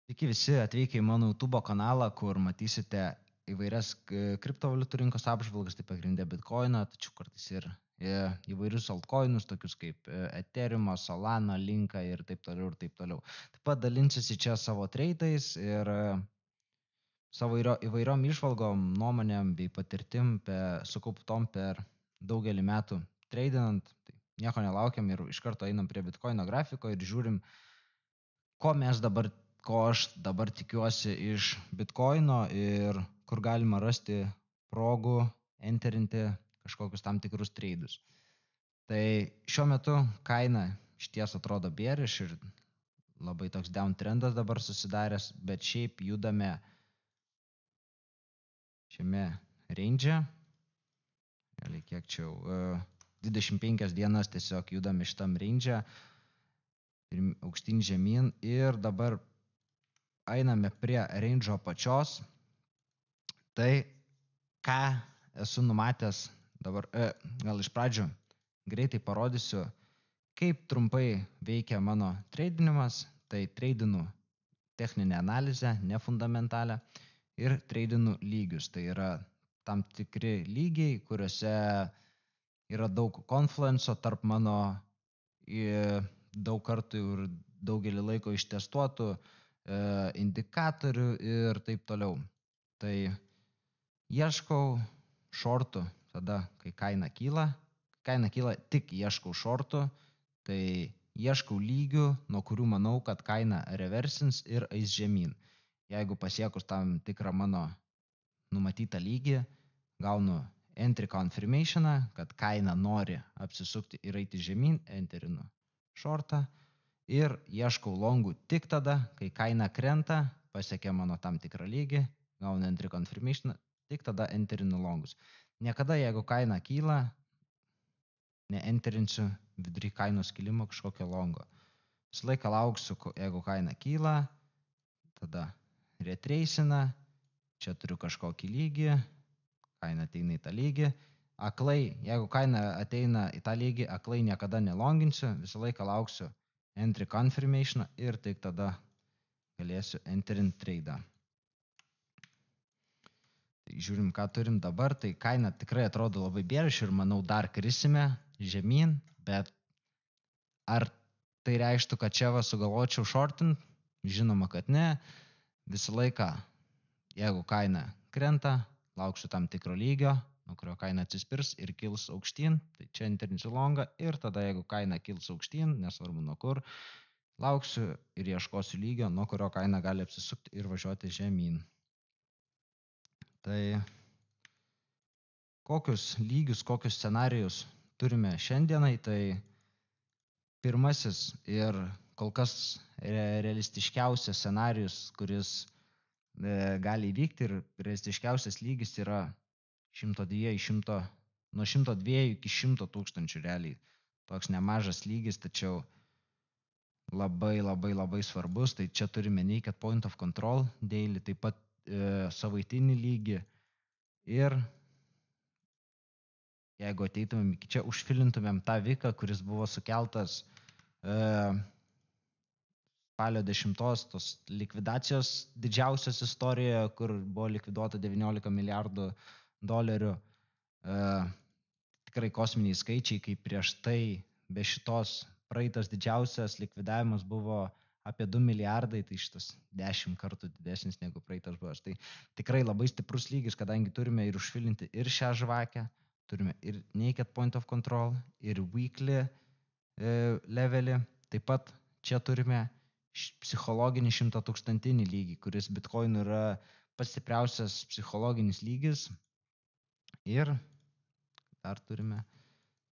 Sveiki visi atvykę į mano YouTube kanalą, kur matysite įvairias kriptovaliutų rinkos apžvalgas, tai pagrindė Bitcoiną, tačiau kartais ir įvairius altcoinus, tokius kaip Ethereum, Solana, Linka ir taip toliau ir taip toliau. Taip pat dalinsiuosi čia savo treidais ir savo įvairiom išvalgom, nuomonėm bei patirtim sukauptom per daugelį metų treidinant. Tai nieko nelaukiam ir iš karto einam prie Bitcoino grafiko ir žiūrim, ko aš dabar tikiuosi iš Bitcoino ir kur galima rasti progų enterinti kažkokius tam tikrus treidus. Tai šiuo metu kaina išties atrodo bearish ir labai toks downtrendas dabar susidaręs, bet šiaip judame šiame range. Kiek čia 25 dienas tiesiog judame šitam range aukštyn žemyn ir dabar einame prie range apačios. Tai ką esu numatęs dabar, gal iš pradžių greitai parodysiu, kaip trumpai veikia mano treidinimas. Tai treidinu techninę analizę, nefundamentalę, ir treidinu lygius. Tai yra tam tikri lygiai, kuriuose yra daug konfluenso tarp mano daug kartų ir daugelį laiko ištestuotų indikatorių ir taip toliau. Tai ieškau šortų tada, kai kaina kyla. Kaina kyla, tik ieškau šortų, tai ieškau lygių, nuo kurių manau, kad kaina reversins ir eis žemyn. Jeigu pasiekus tam tikrą mano numatytą lygį, gaunu entry confirmationą, kad kaina nori apsisukti ir eiti žemyn, enterinu šortą ir ieškau longų tik tada, kai kaina krenta, pasiekia mano tam tikrą lygį, gaunu entry confirmationą, tik tada enterinu longus. Niekada, jeigu kaina kyla, neenterinsiu vidury kainos kilimo kažkokio longo. Visą laiką lauksiu, jeigu kaina kyla, tada retracina, čia turiu kažkokį lygį, kaina ateina į tą lygį. Aklai, jeigu kaina ateina į tą lygį, aklai niekada nelonginsiu, visą laiką lauksiu entry confirmation ir tik tada galėsiu enterint trade'ą. Tai žiūrim, ką turim dabar. Tai kaina tikrai atrodo labai bearish ir manau dar krisime žemyn, bet ar tai reikštų, kad čia sugalvočiau shortint? Žinoma, kad ne. Visą laiką, jeigu kaina krenta, lauksiu tam tikro lygio, nuo kurio kaina atsispirs ir kils aukštyn, tai čia enterinsiu longą ir tada, jeigu kaina kils aukštyn, nesvarbu nuo kur, lauksiu ir ieškosiu lygio, nuo kurio kaina gali apsisukti ir važiuoti žemyn. Tai kokius lygius, kokius scenarijus turime šiandienai, tai pirmasis ir kol kas realistiškiausias scenarijus, kuris gali įvykti ir realistiškiausias lygis yra nuo 102 iki 100 tūkstančių realiai. Toks nemažas lygis, tačiau labai svarbus. Tai čia turime naked point of control daily, taip pat savaitinį lygį. Ir jeigu ateitumėm iki čia, užfilintumėm tą viką, kuris buvo sukeltas spalio 10 tos likvidacijos didžiausios istorijoje, kur buvo likviduota 19 milijardų dolerių. Tikrai kosminiai skaičiai, kaip prieš tai be šitos praeitas didžiausias likvidavimas buvo apie 2 milijardai, tai šitas 10 kartų didesnis negu praeitas buvęs. Tai tikrai labai stiprus lygis, kadangi turime ir užfilinti ir šią žvakę, turime ir naked point of control, ir weekly levelį. Taip pat čia turime psichologinį 100 tūkstantinį lygį, kuris Bitcoin yra pats stipriausias psichologinis lygis. Ir dar turime,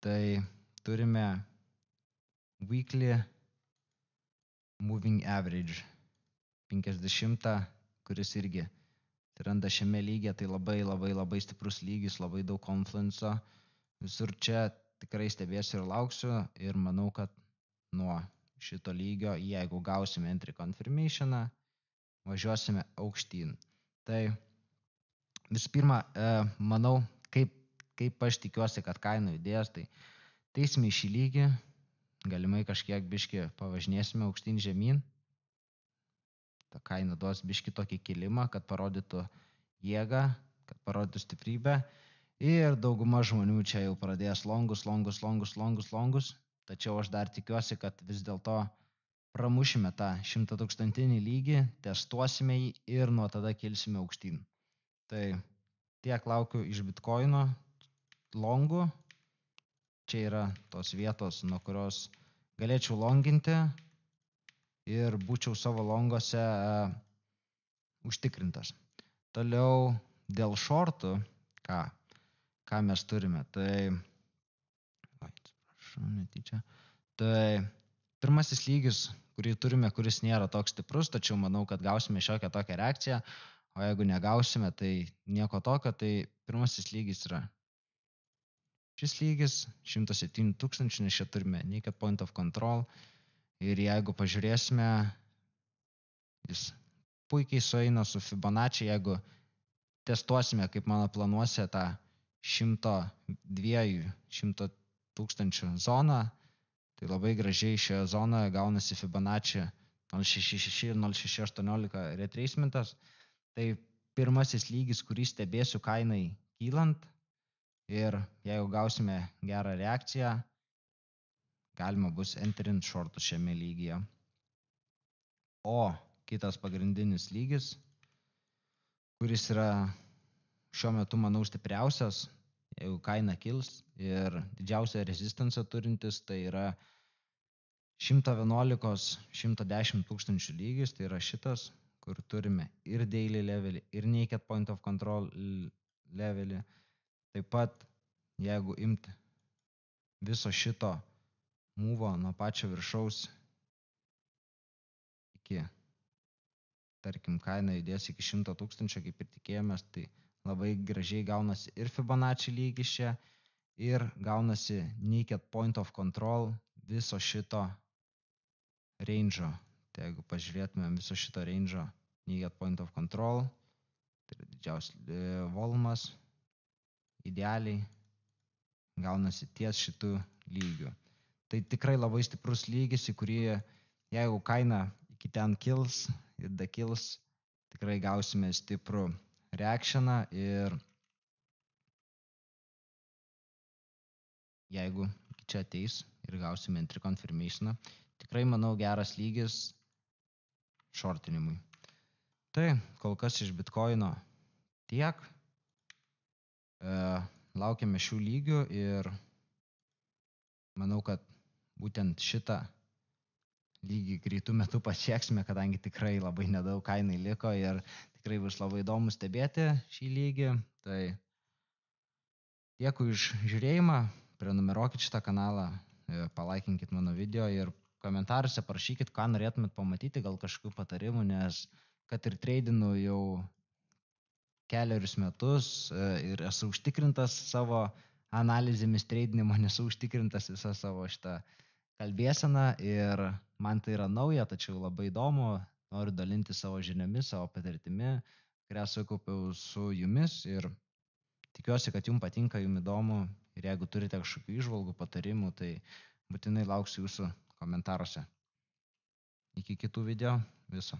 tai turime weekly moving average 50, kuris irgi atsiranda šiame lygyje, tai labai stiprus lygis, labai daug konfluenso. Visur čia tikrai stebėsiu ir lauksiu ir manau, kad nuo šito lygio, jeigu gausime entry confirmationą, važiuosime aukštyn. Tai visų pirma, manau, kaip aš tikiuosi, kad kaina judės, tai teisime į šį lygį, galimai kažkiek biškį pavažinėsime aukštyn žemyn. ta kaina duos biški tokį kilimą, kad parodytų jėgą, kad parodytų stiprybę. Ir dauguma žmonių čia jau pradės longus. Tačiau aš dar tikiuosi, kad vis dėlto pramušime tą 100 000 lygį, testuosime jį ir nuo tada kilsime aukštyn. Tai tiek laukiu iš Bitcoino longų. Čia yra tos vietos, nuo kurios galėčiau longinti ir būčiau savo longose užtikrintas. Toliau dėl shortų, ką mes turime, tai pirmasis lygis, kurį turime, kuris nėra toks stiprus, tačiau manau, kad gausime šiokią tokią reakciją, o jeigu negausime, tai nieko tokio, tai pirmasis lygis yra šis lygis 107 000, nes čia turime naked point of control ir jeigu pažiūrėsime, jis puikiai sueina su Fibonacci, jeigu testuosime, kaip mano planuose, tą 100 000 zoną, tai labai gražiai šioje zonoje gaunasi Fibonacci 0.66 ir 0.618 retracementas. Tai pirmasis lygis, kurį stebėsiu kainai kylant ir jeigu gausime gerą reakciją, galima bus enterint shortus šiame lygyje. O kitas pagrindinis lygis, kuris yra šiuo metu, manau, stipriausias, jeigu kaina kils ir didžiausią rezistansą turintis, tai yra 111-110 000 lygis, tai yra šitas, kur turime ir daily levelį, ir naked point of control levelį. Taip pat, jeigu imti viso šito mūvo nuo pačio viršaus iki, tarkim, kaina judės iki 100 000, kaip ir tikėjomės, tai labai gražiai gaunasi ir Fibonacci lygis čia, ir gaunasi naked point of control viso šito range'o. Tai jeigu pažiūrėtumėm viso šito range'o naked point of control, tai yra didžiausias volumas, idealiai gaunasi ties šitų lygių. Tai tikrai labai stiprus lygis, į kurį, jeigu kaina iki ten kils ir dakils, tikrai gausime stiprų reakcioną ir jeigu iki čia ateis ir gausime entry confirmationą, tikrai manau geras lygis shortinimui. Tai kol kas iš Bitcoino tiek. Laukiame šių lygių ir manau, kad būtent šitą lygį greitų metų pasieksime, kadangi tikrai labai nedaug kainai liko ir tikrai bus labai įdomu stebėti šį lygį. Tai dėkui už žiūrėjimą, prenumeruokit šitą kanalą, palaikinkit mano video ir komentaruose parašykit, ką norėtumėt pamatyti, gal kažkokių patarimų, nes kad ir treidinu jau keliarius metus ir esu užtikrintas savo analizėmis treidinimo, nesu užtikrintas visą savo šitą kalbėseną ir man tai yra nauja, tačiau labai įdomu, noriu dalinti savo žiniomis, savo patirtimi, kurią sukaupiau su jumis ir tikiuosi, kad jums patinka, jums įdomu ir jeigu turite kažkokių įžvalgų, patarimų, tai būtinai lauksiu jūsų komentaruose. Iki kitų video, viso.